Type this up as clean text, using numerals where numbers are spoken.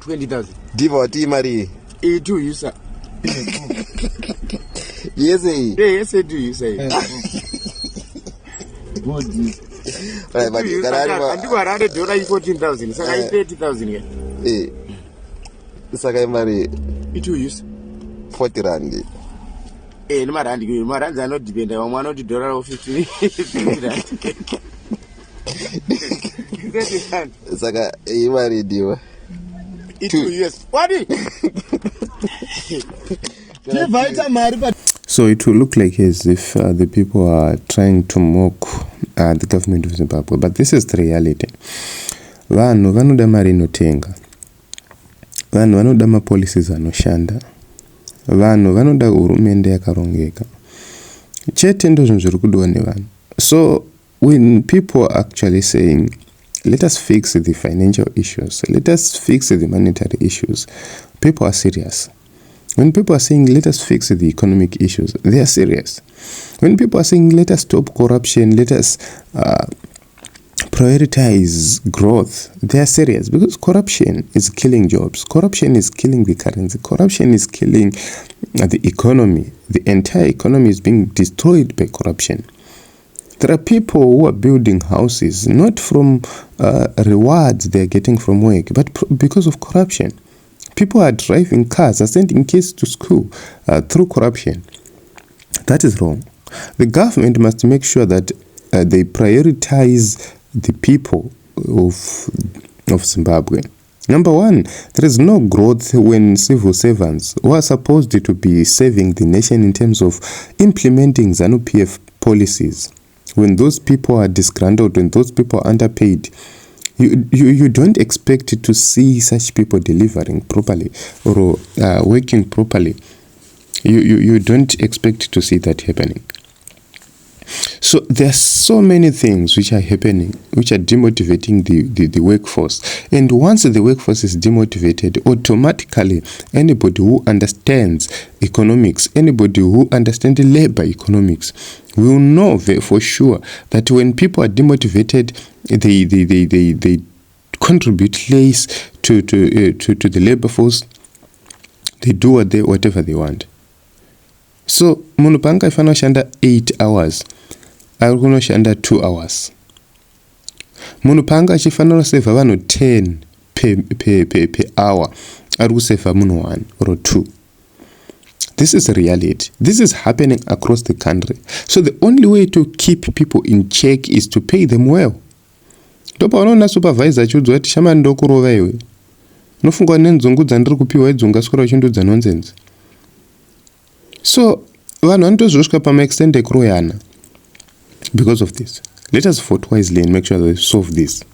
20,000. Divoti mari. Do you sir? Yes, yes, do you say? Right, but you can add $14,000. So I 30,000 here. Sakai mari. It will use 40 rand. No matter, you are not dependent on $1 or $50. Saka, you married you. It will use what? So it will look like as if the people are trying to mock the government of Zimbabwe, but this is the reality. Vanhu vanoda mari inotenga, vanhu vanoda mapolicies anoshanda, vanhu vanoda hurumende yakarongeka. Chete ndo zvinhu zviri kudiwa nevanhu. So when people are actually saying, let us fix the financial issues, let us fix the monetary issues, people are serious. When people are saying, let us fix the economic issues, they are serious. When people are saying, let us stop corruption, let us prioritize growth, they are serious. Because corruption is killing jobs. Corruption is killing the currency. Corruption is killing the economy. The entire economy is being destroyed by corruption. There are people who are building houses, not from rewards they're getting from work, but because of corruption. People are driving cars, are sending kids to school through corruption. That is wrong. The government must make sure that they prioritize the people of Zimbabwe. Number one, there is no growth when civil servants who are supposed to be serving the nation in terms of implementing ZANU-PF policies, when those people are disgruntled, when those people are underpaid, you don't expect to see such people delivering properly or working properly. You don't expect to see that happening. So there are so many things which are happening, which are demotivating the workforce. And once the workforce is demotivated, automatically anybody who understands economics, anybody who understands labor economics, will know for sure that when people are demotivated, they contribute less to the labor force. They do whatever they want. So munhu panga ifana shanda 8 hours, ari kunoshanda 2 hours. Munhu panga achifanira kuseva vanhu 10 per hour, ari kuseva munhu 1 or 2. This is a reality. This is happening across the country. So the only way to keep people in check is to pay them well. Ndopa unoona supervisor achiudzwa kuti shama ndokurova iwe. Unofungwa nenzungu dzandiri kupiwa idzo aswera uchindudza nonsense. So vanhu vanotozvosvika pamaextend ekuroyana because of this. Let us vote wisely and make sure that we solve this.